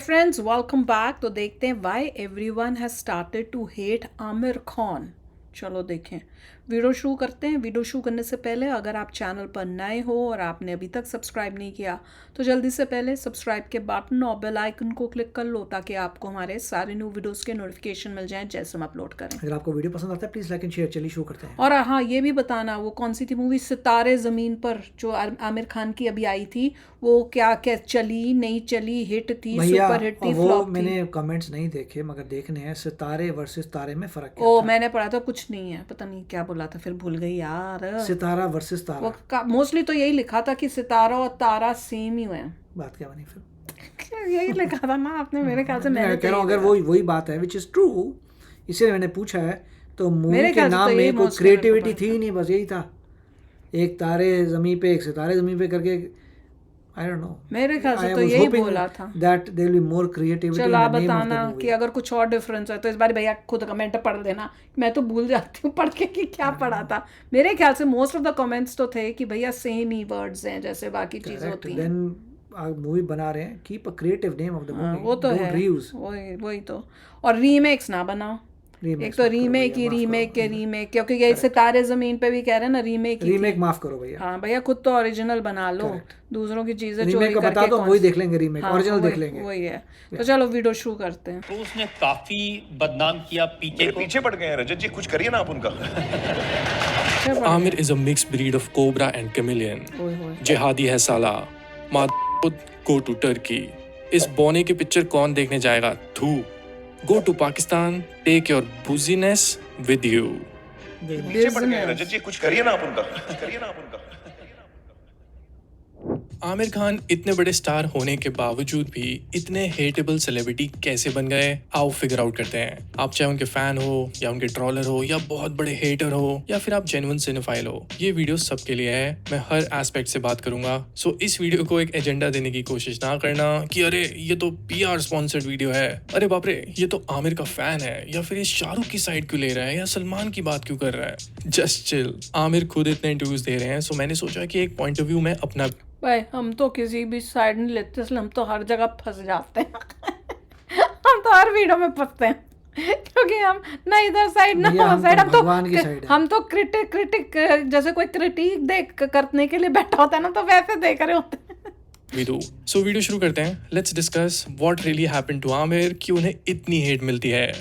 Friends welcome back. तो देखते हैं why everyone has started to hate Aamir Khan. चलो देखें, वीडियो शुरू करते हैं। वीडियो शुरू करने से पहले अगर आप चैनल पर नए हो और आपने अभी तक सब्सक्राइब नहीं किया तो जल्दी से पहले सब्सक्राइब के बटन और बेल आइकन को क्लिक कर लो ताकि आपको हमारे सारे न्यू वीडियोस के नोटिफिकेशन मिल जाएं जैसे हम अपलोड करें। अगर आपको वीडियो पसंद आता है प्लीज़ लाइक एंड शेयर। चलिए शुरू करते हैं। और हाँ, ये भी बताना वो कौन सी थी मूवी सितारे ज़मीन पर जो आमिर खान की अभी आई थी, वो क्या क्या चली नहीं चली, हिट थी, सुपर हिट थी, वो फ्लॉप थी? मैंने कमेंट्स नहीं देखे मगर देखने हैं। सितारे वर्सेस तारे में फर्क क्या ओ था? मैंने पढ़ा था कुछ नहीं है, पता नहीं क्या बोला था, फिर भूल गई यार। सितारा वर्सेस तारा। वो मोस्टली तो यही लिखा था कि सितारा और तारा सेम ही हुए। बात क्या बनी फिर? यही लिखा था ना आपने, मेरे ख्याल से। मैं मैंने कह रहा हूँ अगर वही बात है विच इज़ ट्रू, इसीलिए मैंने पूछा है। तो मूवी मेरे के ख्याल से नाम तो यही में कोई mostly मेरे को क्रिएटिविटी पता थी ही नहीं, बस यही था। एक तारे ज़मीन पे एक सितारे ज़मीन पे करके आई डोंट नो। मेरे ख्याल से तो यही बोला था that there will be more creativity. चलो आप बताना कि अगर कुछ और डिफरेंस है तो इस बार भैया खुद कमेंट पढ़ देना। मैं तो भूल जाती हूँ पढ़ के कि क्या पढ़ा था। मेरे ख्याल से मोस्ट ऑफ द कमेंट्स तो थे कि भैया सेम ही वर्ड्स हैं जैसे बाकी चीज़ें होती हैं। देन मूवी बना रहे हैं, keep a creative name of the movie. वो तो है, वही तो। और रीमेक्स ना बनाओ। एक तो रीमेक ही रीमेक के रीमेक, क्योंकि ये सितारे जमीन पे भी कह रहे हैं ना रीमेक माफ करो भैया। हाँ भैया, खुद तो ओरिजिनल बना लो, दूसरों की चीजें चोरी का बता करके दो, वही देख लेंगे। रीमेक ओरिजिनल देख लेंगे, वही है। तो चलो वीडियो शुरू करते हैं। तो उसने काफी बदनाम किया पीके को। पीछे पड़ गए हैं रजत जी, कुछ करिए ना आप उनका। Amir is a mixed breed of cobra and chameleon. जिहादी है साला, go to Turkey. इस बोने की पिक्चर कौन देखने जाएगा? थू। Go to Pakistan, take your booziness with you. पीछे पड़ गए हैं रजत जी, कुछ करिए ना आप उनका। आमिर खान इतने बड़े स्टार होने के बावजूद भी इतने हेटेबल सेलिब्रिटी कैसे बन गए? आओ फिगर आउट करते हैं। आप चाहे उनके फैन हो या उनके ट्रोलर हो या बहुत बड़े हेटर हो या फिर आप जेन्युइन सिनेफाइल हो, ये वीडियो सबके लिए है। मैं हर एस्पेक्ट से बात करूंगा। सो इस वीडियो को एक एजेंडा देने की कोशिश ना करना कि अरे ये तो PR स्पॉन्सर्ड वीडियो है, अरे बाप रे ये तो आमिर का फैन है, या फिर ये शाहरुख की साइड क्यों ले रहा है या सलमान की बात क्यों कर रहा है। Just chill. आमिर खुद इतने इंटरव्यूज दे रहे हैं, सो मैंने सोचा कि एक पॉइंट ऑफ व्यू मैं अपना। भाई हम तो किसी भी साइड नहीं लेते, इसलिए हम तो हर जगह फंस जाते हैं। हम तो हर वीडियो में फंसते हैं क्योंकि हम ना इधर साइड ना उधर साइड। हम तो क्रिटिक जैसे कोई क्रिटिक देख करने के लिए बैठा होता है ना, तो वैसे देख रहे होते हैं। सो वीडियो शुरू करते हैं। Let's discuss what really happened to Aamir कि उन्हें इतनी हेट मिलती है।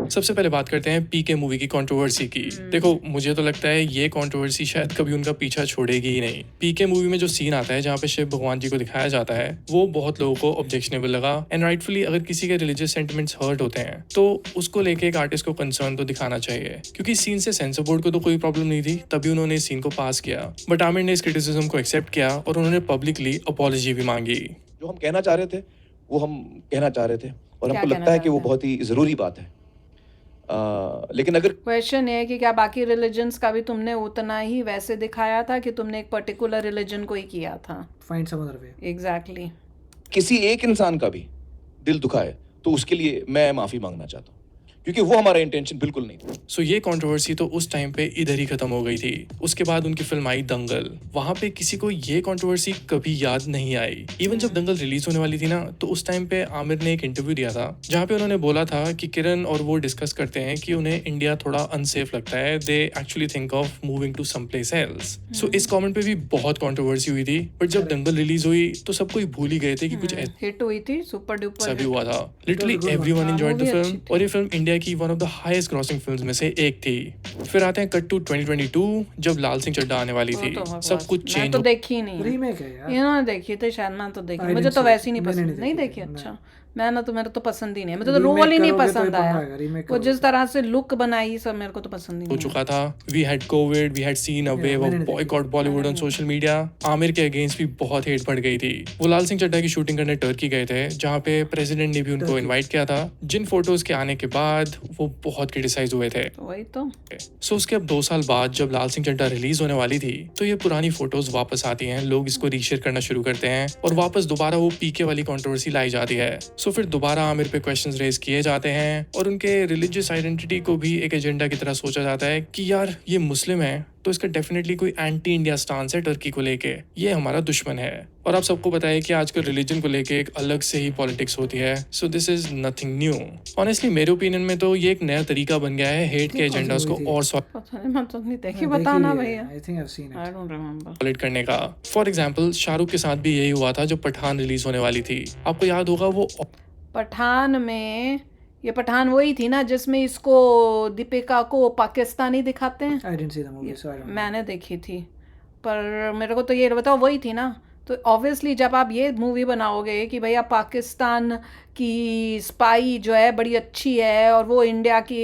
सबसे पहले बात करते हैं पीके मूवी की कंट्रोवर्सी की। देखो मुझे तो लगता है ये कंट्रोवर्सी शायद कभी उनका पीछा छोड़ेगी ही नहीं। पीके मूवी में जो सीन आता है जहाँ पे शिव भगवान जी को दिखाया जाता है, वो बहुत लोगों को ऑब्जेक्शनेबल लगा। एंड राइटफुली अगर किसी के रिलीजियस सेंटिमेंट्स हर्ट होते हैं तो उसको लेके एक आर्टिस्ट को कंसर्न तो दिखाना चाहिए, क्योंकि सीन से सेंसर बोर्ड को तो कोई प्रॉब्लम नहीं थी, तभी उन्होंने इस सीन को पास किया। बट आमिर ने इस क्रिटिसिज्म को एक्सेप्ट किया और उन्होंने पब्लिकली अपॉलॉजी भी मांगी। जो हम कहना चाह रहे थे वो हम कहना चाह रहे थे और हमको लगता है कि वो बहुत ही जरूरी बात है। लेकिन अगर क्वेश्चन ये है कि क्या बाकी रिलीजन्स का भी तुमने उतना ही वैसे दिखाया था कि तुमने एक पर्टिकुलर रिलीजन को ही किया था? Find some other way. Exactly. किसी एक इंसान का भी दिल दुखाए तो उसके लिए मैं माफी मांगना चाहता हूँ, क्योंकि वो हमारा इंटेंशन बिल्कुल नहीं था। सो ये कंट्रोवर्सी तो उस टाइम पे इधर ही खत्म हो गई थी। उसके बाद उनकी फिल्म आई दंगल। वहां पे किसी को ये कंट्रोवर्सी कभी याद नहीं आई। इवन जब दंगल रिलीज होने वाली थी ना, तो उस टाइम पे आमिर ने एक इंटरव्यू दिया था जहाँ पे उन्होंने बोला था कि किरण और वो डिस्कस करते हैं कि उन्हें इंडिया थोड़ा अनसेफ लगता है, they actually think of moving to some place else. So इस कॉमेंट पे भी बहुत कंट्रोवर्सी हुई थी। बट जब दंगल रिलीज हुई तो सब कोई भूल ही गए थे कि कुछ हिट हुई थी, सुपर डुपर सभी हुआ था। Literally everyone enjoyed the film और ये फिल्म इंडिया की one of the highest grossing films में से एक थी। फिर आते हैं कट टू 2022 जब लाल सिंह चड्ढा आने वाली थी। सब कुछ चेंज। तो देखी नहीं, रीमेक है यार। इन्होंने देखी तो शायद मैं तो देखी, मुझे तो वैसे ही नहीं पसंद। नहीं देखी? अच्छा, मेरा तो पसंद ही नहीं है। मुझे तो रोल ही नहीं पसंद आया। वो जिस तरह से लुक बनाई सब मेरे को तो पसंद ही नहीं हो चुका था। We had COVID, we had seen a wave of boycott Bollywood on social media. Aamir के अगेंस्ट भी बहुत हेट बढ़ गई थी। वो लाल सिंह चड्ढा की शूटिंग करने टर्की गए थे, जहाँ पे प्रेसिडेंट ने भी उनको इन्वाइट किया था, जिन फोटोज के आने के बाद वो बहुत क्रिटिसाइज हुए थे। वही तो। सो उसके अब 2 साल बाद जब लाल सिंह चड्ढा रिलीज होने वाली थी, तो ये पुरानी फोटोज वापस आती हैं, लोग इसको रीशेयर करना शुरू करते हैं और वापस दोबारा वो पीके वाली कंट्रोवर्सी लाई जाती है। सो फिर दोबारा आमिर पे क्वेश्चंस रेज किए जाते हैं और उनके रिलीजियस आइडेंटिटी को भी एक एजेंडा की तरह सोचा जाता है कि यार ये मुस्लिम है तो इसका डेफिनेटली कोई एंटी इंडिया स्टांस है टर्की को लेके। ये हमारा दुश्मन है और आप सबको पता है कि आजकल रिलीजन को लेके एक अलग से ही पॉलिटिक्स होती है। So this is nothing new. Honestly मेरे ओपिनियन में तो ये एक नया तरीका बन गया है हेट के एजेंडास को और पता नहीं, मैं तो नहीं देखी, बताना भैया। I think I have seen I it. Don't remember. Solid करने का। फॉर एग्जाम्पल शाहरुख के साथ भी यही हुआ था जब पठान रिलीज होने वाली थी। आपको याद होगा वो पठान में, ये पठान वही थी ना जिसमें इसको दीपिका को पाकिस्तानी दिखाते हैं। I didn't see the movie so I don't know. मैंने देखी थी, पर मेरे को तो ये बताओ वही थी ना। तो ऑब्वियसली जब आप ये मूवी बनाओगे कि भैया पाकिस्तान की स्पाई जो है बड़ी अच्छी है और वो इंडिया की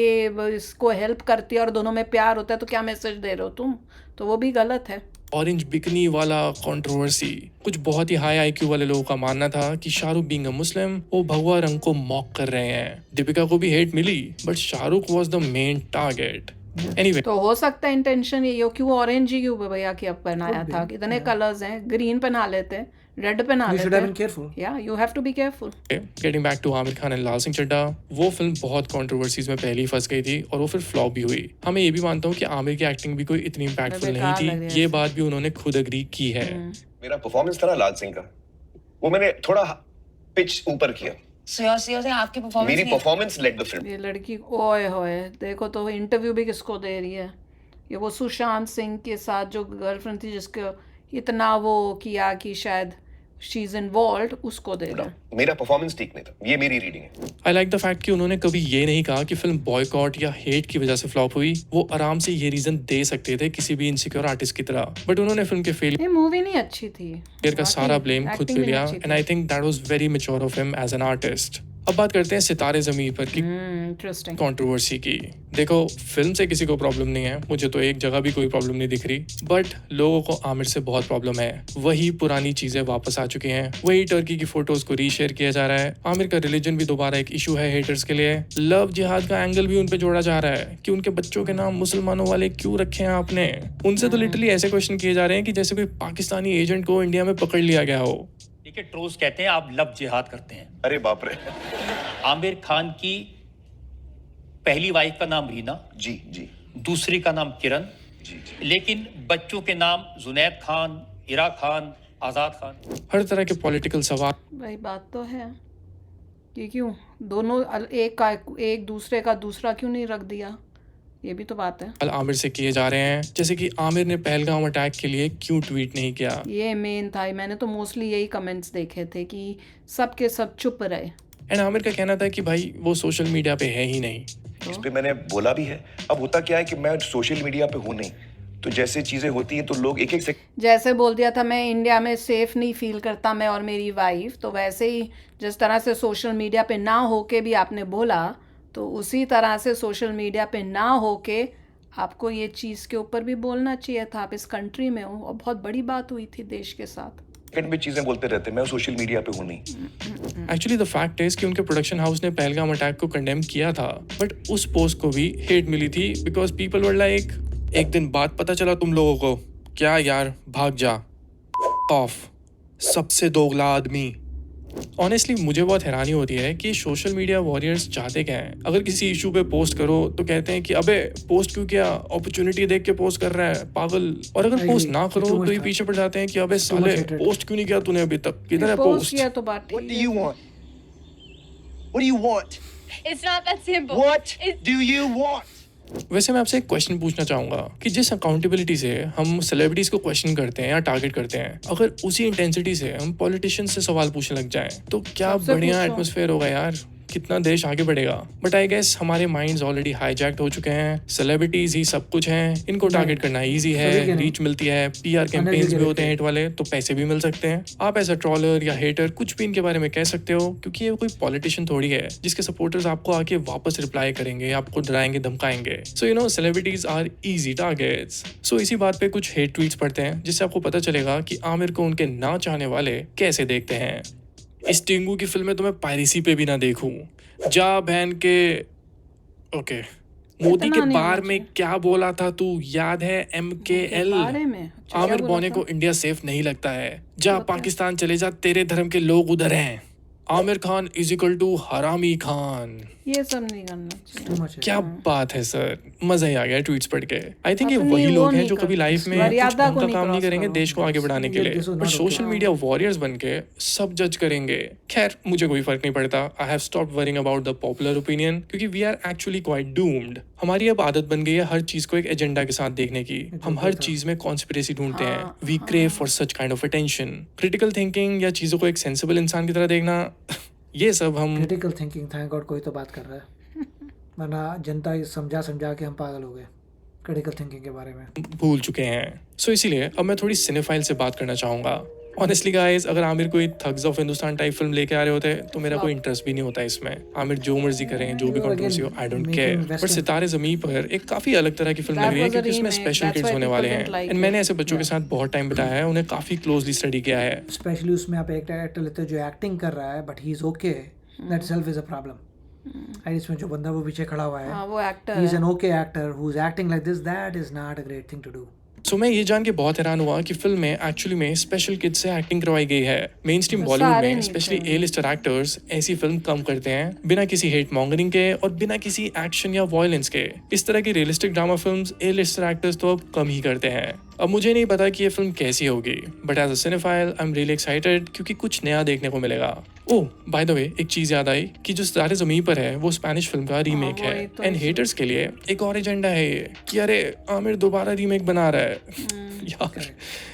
इसको हेल्प करती है और दोनों में प्यार होता है, तो क्या मैसेज दे रहे हो तुम? तो वो भी गलत है। ऑरेंज बिकनी वाला कंट्रोवर्सी। कुछ बहुत ही हाई आईक्यू वाले लोगों का मानना था कि शाहरुख बीइंग अ मुस्लिम वो भगवा रंग को मॉक कर रहे हैं। दीपिका को भी हेट मिली but Shahrukh was the main target. Anyway तो हो सकता है इंटेंशन ये हो, क्यों ऑरेंज ही क्यों भैया कि अब बनाया था? कितने कलर्स हैं, ग्रीन पहना लेते, रेड पहना You should have been लेते। careful. या you have to be careful. Getting back to Aamir Khan and Laal Singh Chaddha, वो फिल्म बहुत कंट्रोवर्सीज में पहले ही फंस गई थी और वो फिर फ्लॉप भी हुई। हाँ, मैं ये भी मानता हूँ कि आमिर की एक्टिंग भी कोई इतनी इम्पैक्टफुल नहीं बेकार लग रही थी, है ये बात भी उन्होंने खुद एग्री की है। मेरा परफॉर्मेंस था ना लाल सिंह का, वो मैंने थोड़ा पिच ऊपर किया। से आपकी परफॉर्मेंस मेरी परफॉर्मेंस लेड द फिल्म। ये लड़की ओए होए, देखो तो इंटरव्यू भी किसको दे रही है। ये वो सुशांत सिंह के साथ जो गर्लफ्रेंड थी जिसको इतना वो किया कि शायद शी इज इन्वॉल्व्ड, उसको दे रहे हैं। मेरा परफॉर्मेंस ठीक नहीं था, ये मेरी रीडिंग है। आई लाइक द फैक्ट कि उन्होंने कभी ये नहीं कहा कि फिल्म बॉयकॉट या हेट की वजह से फ्लॉप हुई। वो आराम से ये रीजन दे सकते थे किसी भी इनसिक्योर आर्टिस्ट की तरह, बट उन्होंने फिल्म के फेलियर ये मूवी नहीं अच्छी थी, का सारा ब्लेम खुद पे लिया and I think that was very mature of him as an artist. अब बात करते हैं सितारे ज़मीं पर की इंटरेस्टिंग। कंट्रोवर्सी की। देखो, फिल्म से किसी को प्रॉब्लम नहीं है, मुझे तो एक जगह भी कोई प्रॉब्लम नहीं दिख रही, बट लोगों को आमिर से बहुत प्रॉब्लम है। वही पुरानी चीजें वापस आ चुकी हैं, वही टर्की की फोटोज को रीशेयर किया जा रहा है। आमिर का रिलीजन भी दोबारा एक इशू है हेटर्स के लिए। लव जिहाद का एंगल भी उन पे जोड़ा जा रहा है कि उनके बच्चों के नाम मुसलमानों वाले क्यों रखे हैं आपने। उनसे तो लिटरली ऐसे क्वेश्चन किए जा रहे हैं कि जैसे कोई पाकिस्तानी एजेंट को इंडिया में पकड़ लिया गया हो। देखिए, ट्रोल्स कहते हैं आप लव जिहाद करते हैं। अरे बाप रे। आमिर खान की पहली वाइफ का नाम रीना, जी जी दूसरी का नाम किरण, जी जी। लेकिन बच्चों के नाम जुनैद खान, इरा खान, आजाद खान। हर तरह के पॉलिटिकल सवाल भाई बात तो है कि क्यों दोनों एक दूसरे का दूसरा क्यों नहीं रख दिया, ये भी तो बात है। आमिर से किए जा रहे हैं, जैसे कि आमिर ने पहलगाम अटैक के लिए क्यों ट्वीट नहीं किया। ये मेन था। मैंने तो मोस्टली यही कमेंट्स देखे थे कि सब के सब चुप रहे। एंड आमिर का कहना था कि भाई वो सोशल मीडिया पे है ही नहीं। इस पे मैंने बोला भी है। अब होता क्या है कि मैं सोशल मीडिया पे हूँ नहीं, तो जैसे चीजें होती हैं तो लोग एक एक से जैसे बोल दिया था मैं इंडिया में सेफ नहीं फील करता, मैं और मेरी वाइफ, तो वैसे ही जिस तरह से सोशल मीडिया पे ना होके भी आपने बोला, तो उसी तरह से सोशल मीडिया पे ना होके आपको ये चीज़ के ऊपर भी बोलना चाहिए था। आप इस कंट्री में हो और बहुत बड़ी बात हुई थी देश के साथ। सेकंड में चीजें बोलते रहते हैं, मैं सोशल मीडिया पे हूँ नहीं। एक्चुअली द फैक्ट इज कि उनके प्रोडक्शन हाउस ने पहलगाम अटैक को कंडेम किया था, बट उस पोस्ट को भी हेट मिली थी बिकॉज पीपल वर लाइक, एक दिन बाद पता चला तुम लोगों को, क्या यार भाग जा, ऑफ सबसे दोगला आदमी। ऑनेस्टली मुझे बहुत हैरानी होती है कि सोशल मीडिया वॉरियर्स चाहते क्या हैं। अगर किसी इशू पे पोस्ट करो तो कहते हैं कि अबे पोस्ट क्यों किया, अपॉर्चुनिटी देख के पोस्ट कर रहा है पागल। और अगर पोस्ट ना करो तो ये पीछे पड़ जाते हैं कि अबे साले पोस्ट क्यों नहीं किया तूने अभी तक, किधर है पोस्ट। किया तो बात What do you want? What do you want? It's not that simple. What do you want? वैसे मैं आपसे एक क्वेश्चन पूछना चाहूंगा कि जिस अकाउंटेबिलिटी से हम सेलिब्रिटीज को क्वेश्चन करते हैं या टारगेट करते हैं, अगर उसी इंटेंसिटी से हम पॉलिटिशियंस से सवाल पूछने लग जाएं तो क्या सबसे बढ़िया पूछो। एटमॉस्फेयर होगा यार, कितना देश आगे बढ़ेगा। बट आई गेस हमारे माइंड्स ऑलरेडी हाईजैक्ड हो चुके हैं। सेलिब्रिटीज ही सब कुछ हैं, इनको टारगेट करना इजी सभी के है, नहीं। रीच मिलती है, पीआर कैंपेन्स भी होते हैं हिट वाले, तो पैसे भी मिल सकते हैं। आप एज अ ट्रॉलर या हेटर कुछ भी इनके बारे में कह सकते हो, क्योंकि ये कोई पॉलिटिशियन थोड़ी है जिसके सपोर्टर्स आपको आके वापस रिप्लाई करेंगे, आपको डराएंगे धमकाएंगे। So you know celebrities are easy targets. So इसी बात पे कुछ हेट ट्वीट्स पढ़ते हैं जिससे आपको पता चलेगा कि आमिर को उनके ना चाहने वाले कैसे देखते हैं। इस टेंगू की फिल्में तो मैं पायरेसी पे भी ना देखूं, जा बहन के। ओके, मोदी के नहीं बार होना में क्या बोला था तू, याद है? MKL। बारे में अच्छा, आमिर क्या बोला बौने था? को इंडिया सेफ नहीं लगता है, जा पाकिस्तान चले जा, तेरे धर्म के लोग उधर हैं। Aamir Khan is equal to हरामी खान। ये सब नहीं करना चाहिए। टू मच है। क्या बात है सर, मजा ही आ गया ट्वीट्स पढ़ के। आई थिंक ये अपनी वही वो लोग हैं नहीं जो कभी करते, लाइफ में कुछ मर्यादा ढंग को का नहीं काम नहीं क्रॉस करेंगे करो। देश को आगे बढ़ाने के ये लिए, this was और not social okay. Media warriors बन के सब जज करेंगे। खैर मुझे कोई फर्क नहीं पड़ता। I have stopped worrying about the popular opinion, क्योंकि we are actually quite doomed. हमारी अब आदत बन गई है हर चीज को एक एजेंडा के साथ देखने की। हम हर चीज में कॉन्स्पिरेसी ढूंढते हैं। We crave for such kind of attention. Critical thinking या चीजों को एक सेंसिबल इंसान की तरह देखना, ये सब हम क्रिटिकल थिंकिंग, थैंक गॉड कोई तो बात कर रहा है, वरना जनता ये समझा समझा के हम पागल हो गए क्रिटिकल थिंकिंग के बारे में। भूल चुके हैं। सो इसीलिए अब मैं थोड़ी सिनेफाइल से बात करना चाहूंगा। ऑनेस्टली गाइस, अगर आमिर कोई thugs of Hindustan type film लेके आ रहे होते तो मेरा कोई इंटरेस्ट भी नहीं होता इसमें। आमिर जो मर्जी करें, जो भी कंट्रोवर्सी हो, आई डोंट केयर। बट सितारे ज़मीं पर एक काफी अलग तरह की फिल्म लग रही है, क्योंकि इसमें स्पेशल किड्स होने वाले हैं। एंड मैंने ऐसे बच्चों के साथ बहुत टाइम बिताया है, उन्हें काफी क्लोजली स्टडी किया है। स्पेशली उसमें आप एक एक्टर लेते हो जो एक्टिंग कर रहा है but he is okay, that self is a problem. And इसमें जो बंदा वो पीछे खड़ा हुआ है, वो actor he is an okay actor who is acting like this, that is not a great thing to do. So मैं ये जान के बहुत हैरान हुआ कि फिल्म में एक्चुअली में स्पेशल किड्स से एक्टिंग करवाई गई है। मेन स्ट्रीम बॉलीवुड सारे में नहीं स्पेशली ए लिस्टर एक्टर्स ऐसी फिल्म कम करते हैं, बिना किसी हेट मॉन्गरिंग के और बिना किसी एक्शन या वायलेंस के। इस तरह की रियलिस्टिक ड्रामा फिल्म्स ए लिस्टर एक्टर्स तो अब कम ही करते हैं। अब मुझे नहीं पता कि ये फिल्म कैसी होगी, but as a cinephile I am really excited, क्योंकि कुछ नया देखने को मिलेगा। ओह बाय द वे, एक चीज याद आई कि जो सितारे ज़मीं पर है वो स्पेनिश फिल्म का रीमेक है। वही तो एंड हेटर्स के लिए एक और एजेंडा है ये कि अरे आमिर दोबारा रीमेक बना रहा है। यार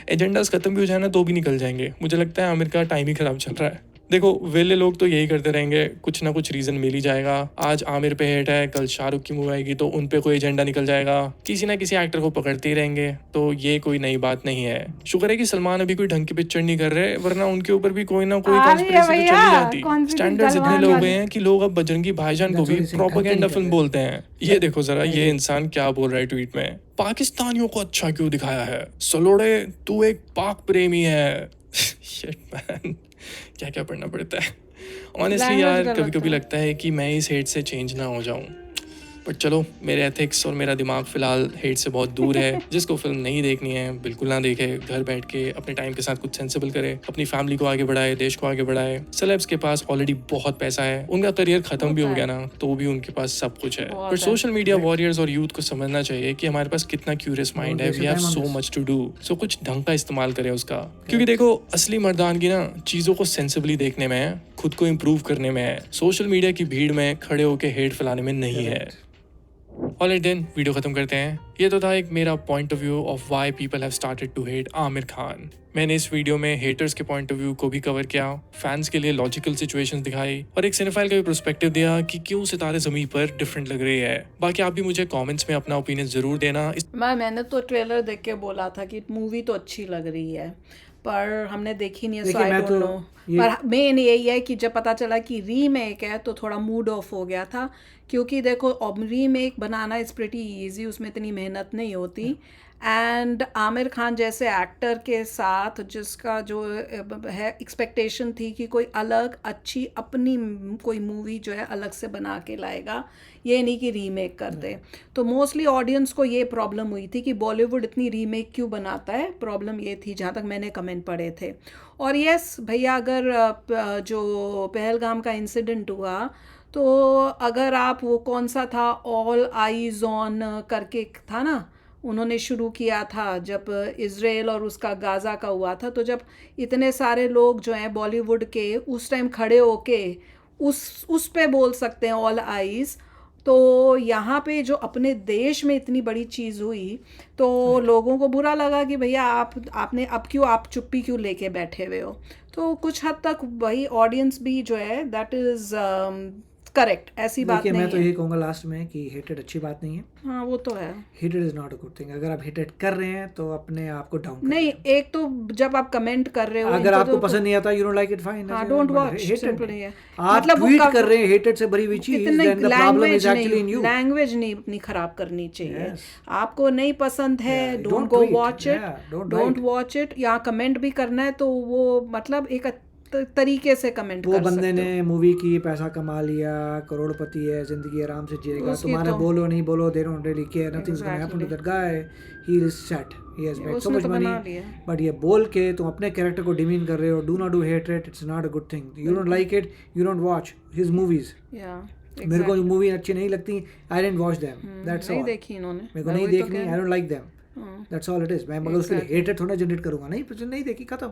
एजेंडास खत्म भी हो जाए ना तो भी निकल जाएंगे। मुझे लगता है आमिर का टाइम ही खराब चल रहा है। देखो वेले लोग तो यही करते रहेंगे, कुछ ना कुछ रीजन मिल ही जाएगा। आज आमिर पे हेट है, कल शाहरुख की मूवी आएगी तो उन पे कोई एजेंडा निकल जाएगा। किसी ना किसी एक्टर को पकड़ते ही रहेंगे, तो ये कोई नई बात नहीं है। शुक्र है कि सलमान अभी कोई ढंग की पिक्चर नहीं कर रहे, वरना उनके ऊपर भी कोई ना कोई कॉन्स्पिरेसी तो चली जाती। स्टैंडर्ड्स इतने लो गए हैं कि लोग अब बजरंगी भाईजान को भी प्रोपेगेंडा फिल्म बोलते हैं। ये देखो जरा ये इंसान क्या बोल रहा है ट्वीट में, पाकिस्तानियों को अच्छा क्यों दिखाया है, सलोड़े तू एक पाक प्रेमी है। शिट मैन, क्या क्या पढ़ना पड़ता है। ऑनेस्टली यार कभी कभी लगता है कि मैं इस हेट से चेंज ना हो जाऊं, बट चलो मेरे एथिक्स और मेरा दिमाग फिलहाल हेट से बहुत दूर है। जिसको फिल्म नहीं देखनी है बिल्कुल ना देखे, घर बैठ के अपने टाइम के साथ कुछ सेंसिबल करे, अपनी फैमिली को आगे बढ़ाए, देश को आगे बढ़ाए। सेलेब्स के पास ऑलरेडी बहुत पैसा है, उनका करियर खत्म भी हो गया ना तो भी उनके पास सब कुछ है। पर सोशल मीडिया वॉरियर्स और यूथ को समझना चाहिए कि हमारे पास कितना क्यूरियस माइंड है। We have so much to do, so कुछ ढंग का इस्तेमाल करें उसका। क्योंकि देखो असली मर्दानगी ना चीजों को सेंसिबली देखने में है, खुद को इम्प्रूव करने में है, सोशल मीडिया की भीड़ में खड़े होकर हेट फैलाने में नहीं है। ऑलराइट देन, वीडियो खत्म करते हैं। ये तो था एक मेरा point of view of why people have started to hate Aamir Khan. मैंने इस वीडियो में हेटर्स के पॉइंट ऑफ व्यू को भी कवर किया, फैंस के लिए लॉजिकल सिचुएशंस दिखाई और एक सिनेफाइल का भी पर्सपेक्टिव दिया कि क्यों सितारे ज़मीं पर डिफरेंट लग रही है। बाकी आप भी मुझे कमेंट्स में अपना ओपिनियन जरूर देना। मैंने तो ट्रेलर देख के बोला था कि मूवी तो अच्छी लग रही है, पर हमने देखी नहीं है, सो देखिए, आई मैं डोंट तो नो। पर मेन यही है कि जब पता चला कि रीमेक है तो थोड़ा मूड ऑफ हो गया था, क्योंकि देखो अब remake banana is pretty easy, उसमें इतनी मेहनत नहीं होती। एंड आमिर खान जैसे एक्टर के साथ जिसका जो है एक्सपेक्टेशन थी कि कोई अलग अच्छी अपनी कोई मूवी जो है अलग से बना के लाएगा, ये नहीं कि रीमेक कर दे। तो मोस्टली ऑडियंस को ये प्रॉब्लम हुई थी कि बॉलीवुड इतनी रीमेक क्यों बनाता है, प्रॉब्लम ये थी जहाँ तक मैंने कमेंट पढ़े थे। और यस भैया, अगर जो पहलगाम का इंसिडेंट हुआ तो अगर आप वो कौन सा था, ऑल आईज ऑन करके था ना, उन्होंने शुरू किया था जब इज़राइल और उसका गाज़ा का हुआ था, तो जब इतने सारे लोग जो हैं बॉलीवुड के उस टाइम खड़े होके उस पे बोल सकते हैं ऑल आईज, तो यहाँ पे जो अपने देश में इतनी बड़ी चीज़ हुई तो लोगों को बुरा लगा कि भैया आपने अब क्यों आप चुप्पी क्यों लेके बैठे हुए हो। तो कुछ हद तक वही ऑडियंस भी जो है दैट इज़ करेक्ट, ऐसी बात नहीं मैं तो है। यही कहूँगा लास्ट में कि हेटेड अच्छी बात नहीं है। हाँ वो तो है, hated is not a good thing. अगर आप हेटेड कर रहे हैं तो अपने आप को डाउन नहीं, एक तो जब आप कमेंट कर रहे हो, अगर आपको पसंद नहीं आता, you don't like it, fine, हाँ डोंट वॉच, सिंपल नहीं है। आप ट्वीट कर रहे हैं हेटेड से भरी हुई चीज, then the problem is actually in you. Language नहीं अपनी खराब करनी चाहिए। आपको नहीं पसंद है, don't go watch it, don't watch it. या कमेंट भी करना है तो वो मतलब एक तरीके से कमेंट वो कर बंदे सकते ने मूवी की, पैसा कमा लिया, करोड़पति है, जिंदगी आराम से जिएगा, उसकी तुम्हारा तो- बोलो नहीं बोलो, they don't really care, nothing's gonna happen to that guy, he is set, he has made so उसने much तो money, बना लिया। but ये बोल के तुम अपने कैरेक्टर को डिमीन कर रहे हो, do not do hatred, it's not a good thing, you don't like it, you don't watch his movies, या मेरे को जो मूवी अच्छी नहीं लगती, I didn't watch them, that's नहीं all, देखी इन्होंने, मेरे को मैं नहीं वही तो देखनी, कह I रही don't like them, that's all it is, मैं मगर उसके लिए hatred थोड़ा जनरेट करूंगा, नहीं पसंद नहीं देखी, खत्म,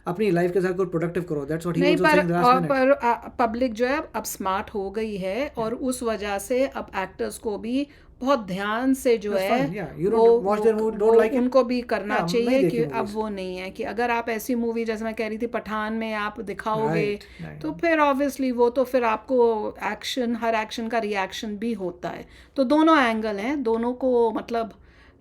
अपनी लाइफ के साथ कोई प्रोडक्टिव करो, that's what he नहीं was saying the last minute. पर पब्लिक जो है अब स्मार्ट हो गई है और उस वजह से अब एक्टर्स को भी बहुत ध्यान से जो That's है fine, yeah. You don't watch their movie, don't like it? उनको भी करना Yeah, चाहिए नहीं कि देखी अब movies. वो नहीं है कि अगर आप ऐसी मूवी जैसे मैं कह रही थी पठान में आप दिखाओगे Right, right. तो फिर ऑब्वियसली वो तो फिर आपको एक्शन हर एक्शन का रिएक्शन भी होता है, तो दोनों एंगल हैं, दोनों को मतलब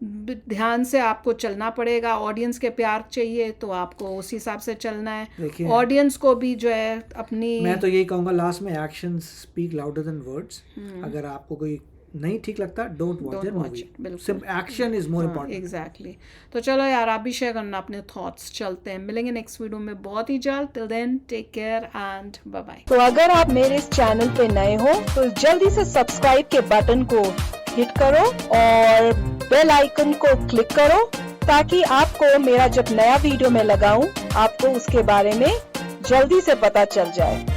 ध्यान से आपको चलना पड़ेगा, ऑडियंस के प्यार चाहिए तो आपको उस हिसाब से चलना है, देखिए, ऑडियंस को भी जो है अपनी मैं तो यही कहूंगा लास्ट में, actions speak louder than words, अगर आपको कोई नहीं ठीक लगता, don't watch their watch movie, it, बिल्कुल। सिर्फ action is more important. Exactly तो चलो यार आप भी शेयर करना अपने थॉट्स, चलते हैं मिलेंगे नेक्स्ट वीडियो में बहुत ही जल्द, till then take care and bye bye. तो अगर आप मेरे इस चैनल पे नए हो तो जल्दी से सब्सक्राइब के बटन को हिट करो और बेल आइकन को क्लिक करो ताकि आपको मेरा जब नया वीडियो मैं लगाऊं आपको उसके बारे में जल्दी से पता चल जाए।